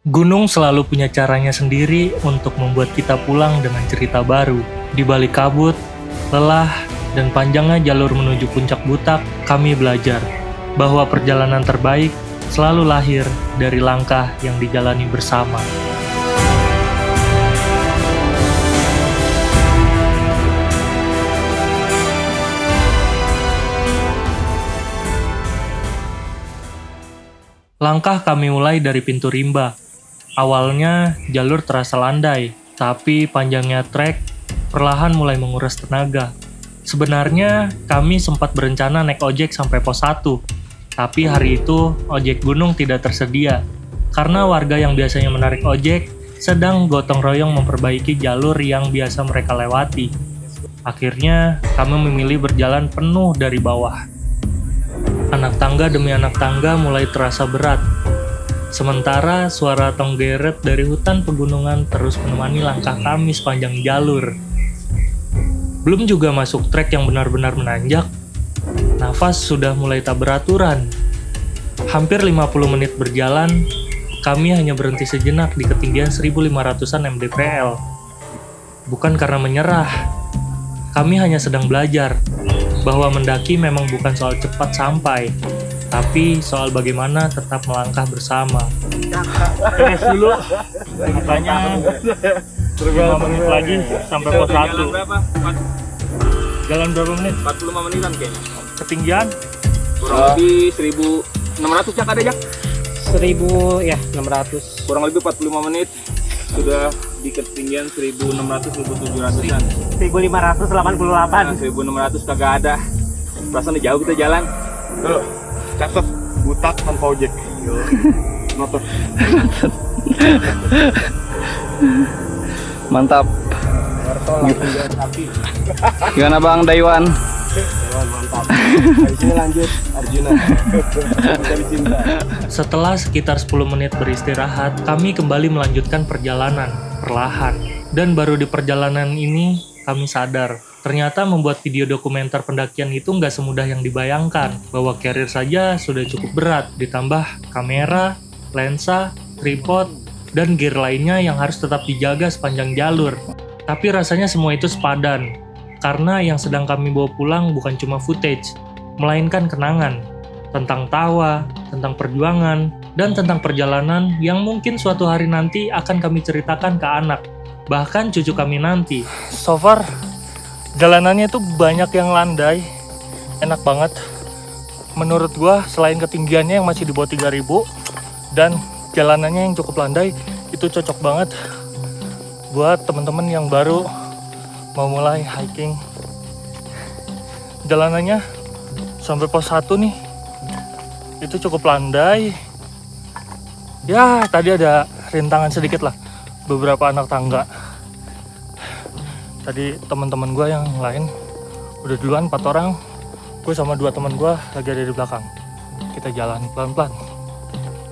Gunung selalu punya caranya sendiri untuk membuat kita pulang dengan cerita baru. Di balik kabut, lelah, dan panjangnya jalur menuju puncak Butak, kami belajar bahwa perjalanan terbaik selalu lahir dari langkah yang dijalani bersama. Langkah kami mulai dari pintu rimba. Awalnya jalur terasa landai, tapi panjangnya trek perlahan mulai menguras tenaga. Sebenarnya kami sempat berencana naik ojek sampai pos 1, tapi hari itu ojek gunung tidak tersedia karena warga yang biasanya menarik ojek sedang gotong royong memperbaiki jalur yang biasa mereka lewati. Akhirnya kami memilih berjalan penuh dari bawah. Anak tangga demi anak tangga mulai terasa berat. Sementara suara tonggeret dari hutan pegunungan terus menemani langkah kami sepanjang jalur. Belum juga masuk trek yang benar-benar menanjak, nafas sudah mulai tak beraturan. Hampir 50 menit berjalan, kami hanya berhenti sejenak di ketinggian 1500-an mdpl. Bukan karena menyerah, kami hanya sedang belajar bahwa mendaki memang bukan soal cepat sampai, tapi soal bagaimana tetap melangkah bersama. Beres dulu, makanya 5 menit lagi sampai pos 1. Jalan berapa menit? 45 menitan kayaknya. Ketinggian? Kurang lebih 1600 jak ada jak? 1600. Kurang lebih 45 menit sudah di ketinggian 1600-1700an. 1588. 1600 kagak ada. Perasaan jauh kita jalan. Tuh, catat Butak tanpa ojek. Notot. Mantap. Gimana Bang Daiwan? Mantap. Dari sini lanjut Arjuna. Mencari cinta. Setelah sekitar 10 menit beristirahat, kami kembali melanjutkan perjalanan perlahan. Dan baru di perjalanan ini, kami sadar ternyata membuat video dokumenter pendakian itu nggak semudah yang dibayangkan. Bahwa carrier saja sudah cukup berat, ditambah kamera, lensa, tripod, dan gear lainnya yang harus tetap dijaga sepanjang jalur. Tapi rasanya semua itu sepadan, karena yang sedang kami bawa pulang bukan cuma footage, melainkan kenangan tentang tawa, tentang perjuangan, dan tentang perjalanan yang mungkin suatu hari nanti akan kami ceritakan ke anak, bahkan cucu kami nanti. So far, jalanannya itu banyak yang landai, enak banget. Menurut gua, selain ketinggiannya yang masih di bawah 3000 dan jalanannya yang cukup landai, itu cocok banget buat teman-teman yang baru mau mulai hiking. Jalanannya sampai pos 1 nih, itu cukup landai. Ya, tadi ada rintangan sedikit lah, beberapa anak tangga. Tadi teman-teman gue yang lain udah duluan 4 orang, gue sama 2 teman gue lagi ada di belakang. Kita jalan pelan-pelan.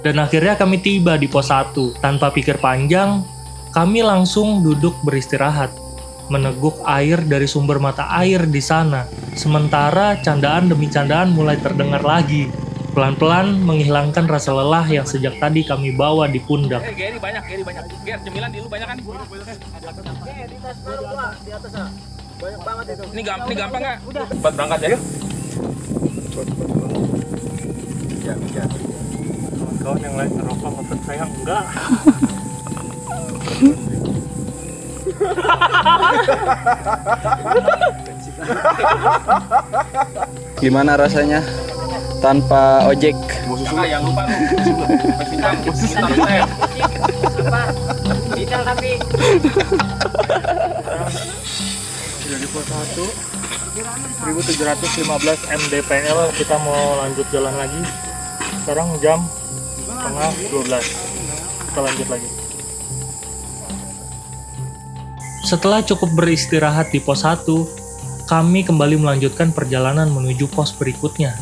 Dan akhirnya kami tiba di pos 1. Tanpa pikir panjang, kami langsung duduk beristirahat, meneguk air dari sumber mata air di sana. Sementara candaan demi candaan mulai terdengar lagi, pelan-pelan menghilangkan rasa lelah yang sejak tadi kami bawa di pundak. Geri banyak. Ger, cemilan di lu banyak kan? Ini gampang nggak? Cepat berangkat ya. Kawan yang lain ngerokok, maksud saya enggak. Gimana rasanya tanpa ojek? Kakak yang lupa lu. Bintang saya. Detail tapi Sudah di pos 1, 1715 mdpl, kita mau lanjut jalan lagi. Sekarang jam setengah 12, kita lanjut lagi. Setelah cukup beristirahat di pos 1, kami kembali melanjutkan perjalanan menuju pos berikutnya.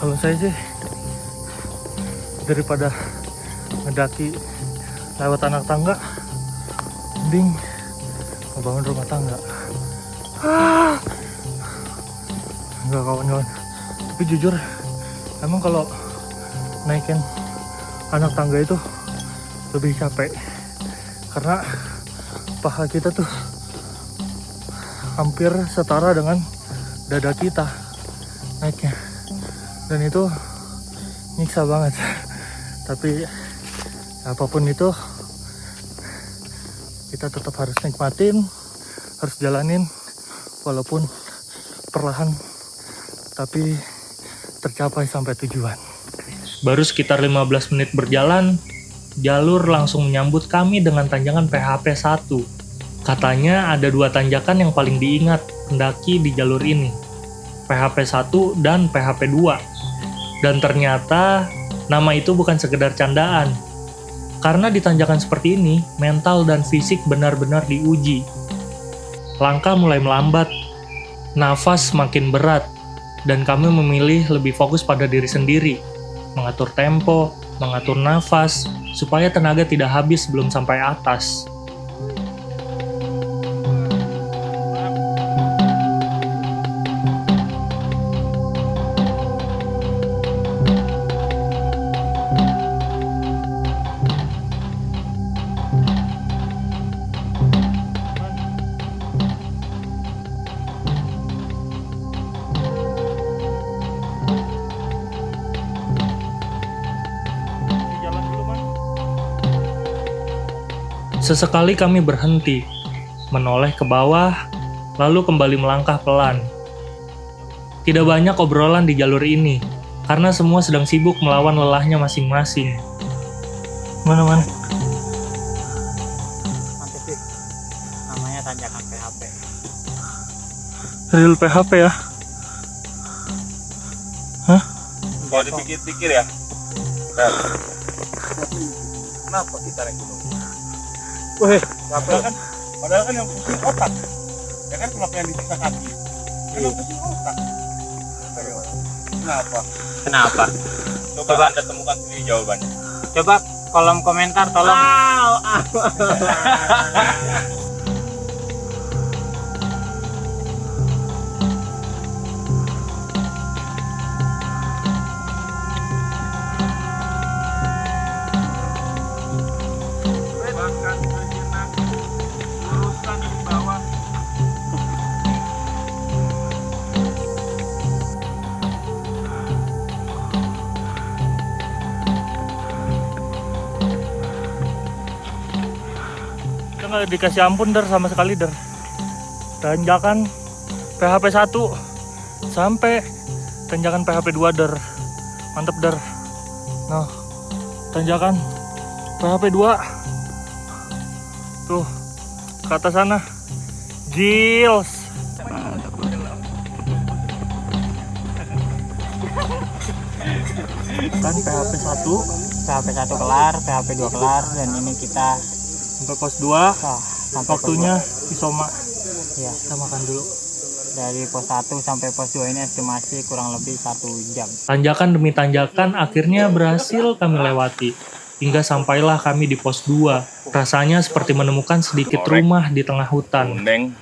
Kalau saya sih, daripada ngedaki lewat anak tangga, mending ngebangun rumah tangga. Enggak kawan-kawan, tapi jujur emang kalau naikin anak tangga itu lebih capek karena paha kita tuh hampir setara dengan dada kita naiknya, dan itu nyiksa banget. Tapi apapun itu kita tetap harus nikmatin, harus jalanin walaupun perlahan tapi tercapai sampai tujuan. Baru sekitar 15 menit berjalan, jalur langsung menyambut kami dengan tanjakan PHP 1. Katanya ada 2 tanjakan yang paling diingat pendaki di jalur ini, PHP 1 dan PHP 2. Dan ternyata nama itu bukan sekedar candaan. Karena di tanjakan seperti ini, mental dan fisik benar-benar diuji. Langkah mulai melambat, nafas makin berat, dan kami memilih lebih fokus pada diri sendiri, mengatur tempo, mengatur nafas, supaya tenaga tidak habis sebelum sampai atas. Sesekali kami berhenti, menoleh ke bawah, lalu kembali melangkah pelan. Tidak banyak obrolan di jalur ini, karena semua sedang sibuk melawan lelahnya masing-masing. Mana? Mantap sih. Namanya tanjakan PHP. Real PHP ya? Kalau dipikir-pikir ya, kenapa kita naik gunung? Padahal kan yang pusing otak, ya kan, kenapa yang disiksa kaki? Yang pusing otak. Kenapa? Coba Anda temukan sendiri jawabannya. Coba kolom komentar tolong. Bahkan sejenak luruskan di bawah. Kita nggak dikasih ampun Der sama sekali Der. Tanjakan PHP 1 sampai tanjakan PHP 2 Der. Mantep Der. Nah, tanjakan PHP 2 tuh ke atas sana. Gils. Kan PHP 1 kelar, PHP 2 kelar, dan ini kita Sampai pos 2. sampai Waktunya isoma. ya, Kita makan dulu. dari pos 1 sampai pos 2 ini estimasi kurang lebih 1 jam. Tanjakan demi tanjakan akhirnya berhasil kami lewati. Hingga sampailah kami di pos 2. Rasanya seperti menemukan sedikit rumah di tengah hutan. Bundeng,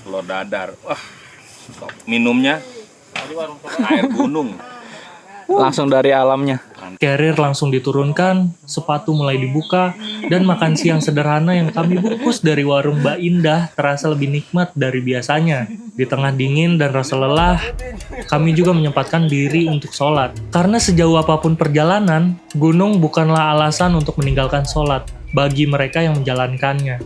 telur dadar. Wah, minumnya air gunung. Langsung dari alamnya. Carrier langsung diturunkan, sepatu mulai dibuka, dan makan siang sederhana yang kami bungkus dari warung Mbak Indah terasa lebih nikmat dari biasanya. Di tengah dingin dan rasa lelah, kami juga menyempatkan diri untuk sholat. Karena sejauh apapun perjalanan, gunung bukanlah alasan untuk meninggalkan sholat bagi mereka yang menjalankannya.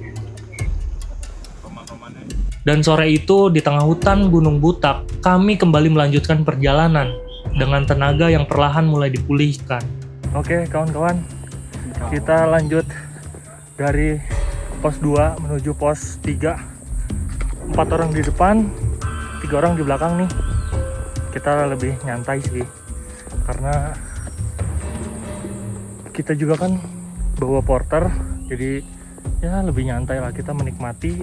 Dan sore itu, di tengah hutan Gunung Butak, kami kembali melanjutkan perjalanan dengan tenaga yang perlahan mulai dipulihkan. Oke kawan-kawan, kita lanjut dari pos 2 menuju pos 3. 4 orang di depan, 3 orang di belakang nih. Kita lebih nyantai sih, karena kita juga kan bawa porter, jadi ya lebih nyantai lah, kita menikmati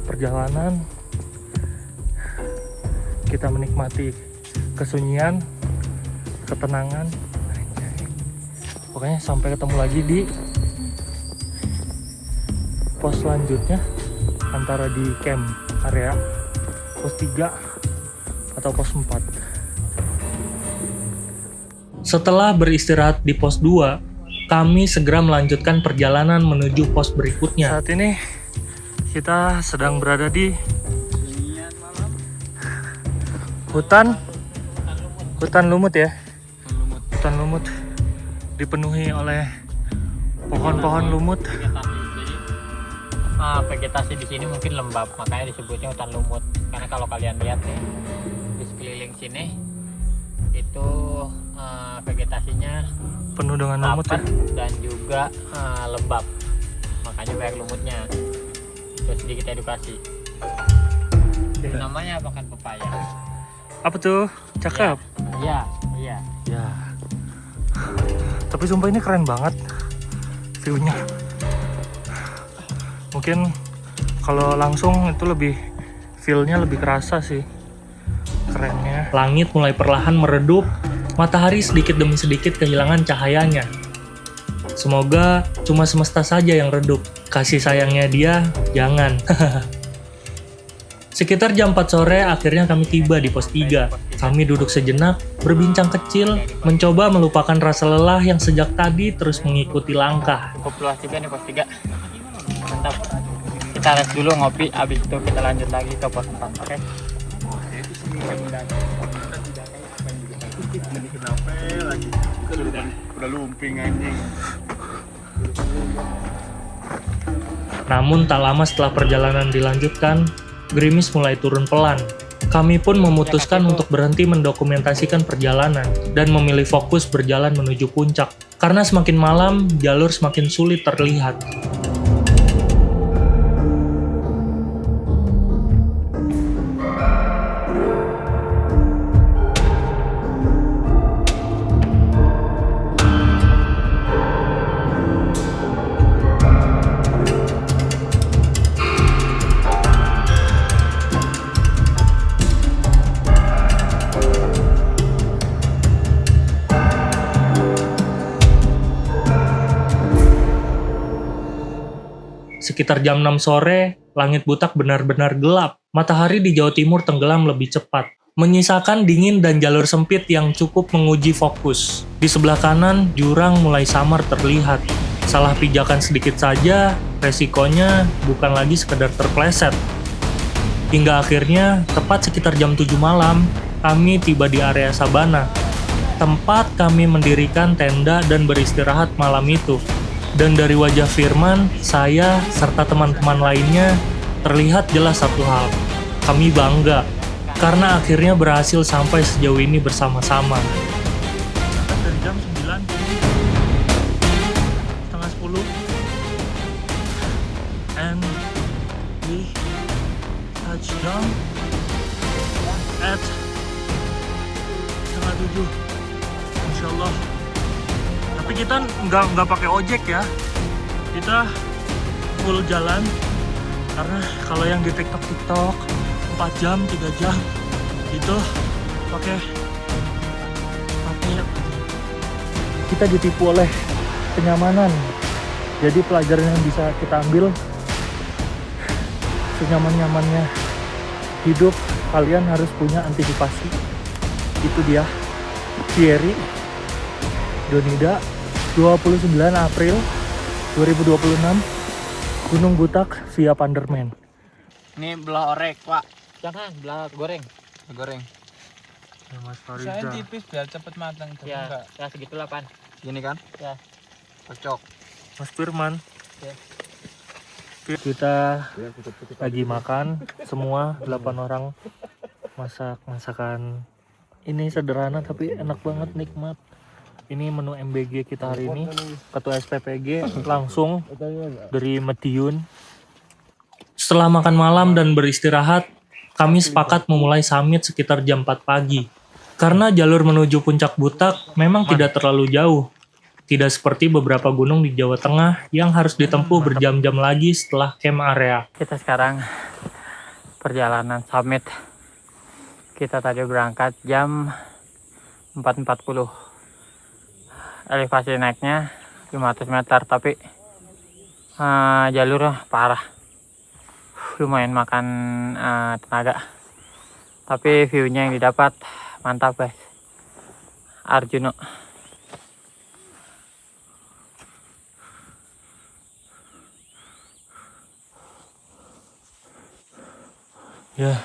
perjalanan, kita menikmati kesunyian, ketenangan. Pokoknya sampai ketemu lagi di pos selanjutnya, antara di camp area pos 3 atau pos 4. Setelah beristirahat di pos 2, kami segera melanjutkan perjalanan menuju pos berikutnya. Saat ini kita sedang berada di hutan lumut ya. Hutan lumut dipenuhi oleh pohon-pohon lumut. Vegetasi di sini mungkin lembab, makanya disebutnya hutan lumut. Karena kalau kalian lihat nih di sekeliling sini itu vegetasinya Penuh dengan lumut ya. rapat dan juga lembab, makanya banyak lumutnya. Terus sedikit edukasi. Namanya makan pepaya. Apa tuh? Cakep. Iya. Ya. Tapi sumpah ini keren banget view-nya. Mungkin kalau langsung itu lebih feel-nya lebih kerasa sih. Kerennya. Langit mulai perlahan meredup, matahari sedikit demi sedikit kehilangan cahayanya. Semoga cuma semesta saja yang redup. Kasih sayangnya dia, jangan. Sekitar jam 4 sore akhirnya kami tiba di pos 3. Kami duduk sejenak, berbincang kecil, mencoba melupakan rasa lelah yang sejak tadi terus mengikuti langkah. Populasi nih pos 3. Mantap. Kita rest dulu ngopi, abis itu kita lanjut lagi ke pos 4. Oke? Kenapa lagi? Udah lumping anjing. Namun tak lama setelah perjalanan dilanjutkan, gerimis mulai turun pelan. Kami pun memutuskan untuk berhenti mendokumentasikan perjalanan dan memilih fokus berjalan menuju puncak. Karena semakin malam, jalur semakin sulit terlihat. Sekitar jam 6 sore, langit butak benar-benar gelap. Matahari di Jawa Timur tenggelam lebih cepat, menyisakan dingin dan jalur sempit yang cukup menguji fokus. Di sebelah kanan, jurang mulai samar terlihat. Salah pijakan sedikit saja, resikonya bukan lagi sekedar terpleset. Hingga akhirnya, tepat sekitar jam 7 malam, kami tiba di area Sabana, tempat kami mendirikan tenda dan beristirahat malam itu. Dan dari wajah Firman, saya, serta teman-teman lainnya, terlihat jelas satu hal. Kami bangga, karena akhirnya berhasil sampai sejauh ini bersama-sama. Dari jam 9, setengah 10, and we touch down at setengah 7. Insya Allah. Tapi kita nggak pakai ojek ya, kita full jalan. Karena kalau yang di TikTok 4 jam, 3 jam itu pakai kita ditipu oleh kenyamanan. Jadi pelajaran yang bisa kita ambil, senyaman-nyamannya hidup, kalian harus punya antisipasi. Itu dia Thierry Donida, 29 April 2026, Gunung Butak via Pandermen. Ini belah orek, Pak. Jangan, belah goreng. Goreng. Ya, Mas Saya Fariza. tipis biar cepet matang. Ya segitulah, Pan. Gini kan? Ya. Cocok. Mas Firman. Ya. Kita lagi makan semua 8 orang, masak masakan ini sederhana tapi enak banget, nikmat. Ini menu MBG kita hari ini. Ketua SPPG langsung dari Madiun. Setelah makan malam dan beristirahat, kami sepakat memulai summit sekitar jam 4 pagi. Karena jalur menuju puncak Butak memang tidak terlalu jauh. Tidak seperti beberapa gunung di Jawa Tengah yang harus ditempuh berjam-jam lagi setelah camp area. Kita sekarang perjalanan summit. Kita tadi berangkat jam 4.40. Elevasi naiknya 500 meter, tapi jalurnya parah. Lumayan makan tenaga. Tapi view-nya yang didapat mantap, guys. Arjuna. Ya,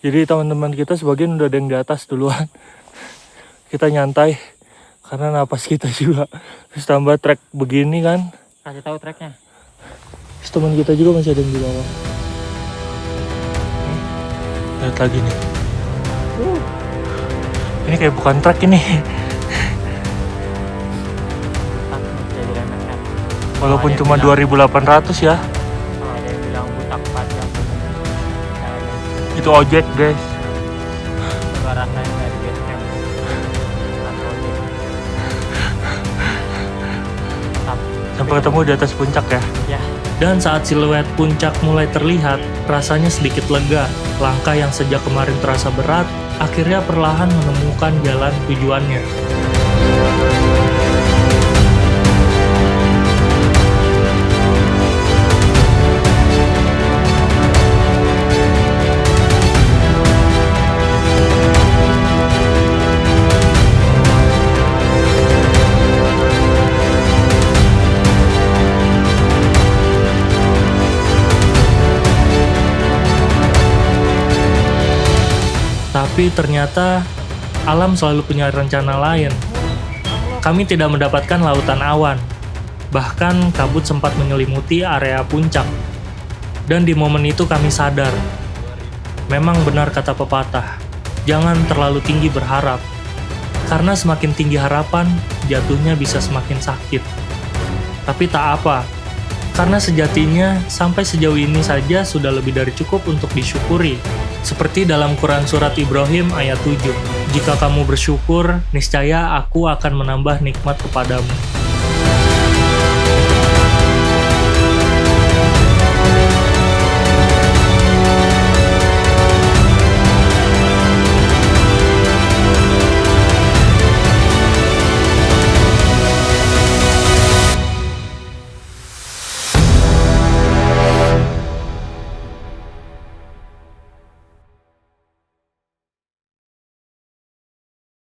jadi teman-teman kita sebagian udah ada yang di atas duluan. Kita nyantai karena napas kita juga. Terus tambah trek begini kan. Kasih tahu treknya. Terus teman kita juga masih ada yang di bawah. Lihat lagi nih. Ini kayak bukan trek ini. Jadi remehkan. Walaupun Ada yang cuma bilang- 2.800 ya. Ada yang bilang butak 4 jam. Itu ojek guys. Coba rasain dari base camp. Tanpa ojek. Sampai ketemu di atas puncak ya. Ya. Dan saat siluet puncak mulai terlihat, rasanya sedikit lega. Langkah yang sejak kemarin terasa berat, akhirnya perlahan menemukan jalan tujuannya. Tapi ternyata alam selalu punya rencana lain. Kami tidak mendapatkan lautan awan. Bahkan kabut sempat menyelimuti area puncak. Dan di momen itu kami sadar. Memang benar kata pepatah, jangan terlalu tinggi berharap. Karena semakin tinggi harapan, jatuhnya bisa semakin sakit. Tapi tak apa, karena sejatinya sampai sejauh ini saja sudah lebih dari cukup untuk disyukuri. Seperti dalam Quran Surat Ibrahim ayat 7, jika kamu bersyukur, niscaya aku akan menambah nikmat kepadamu.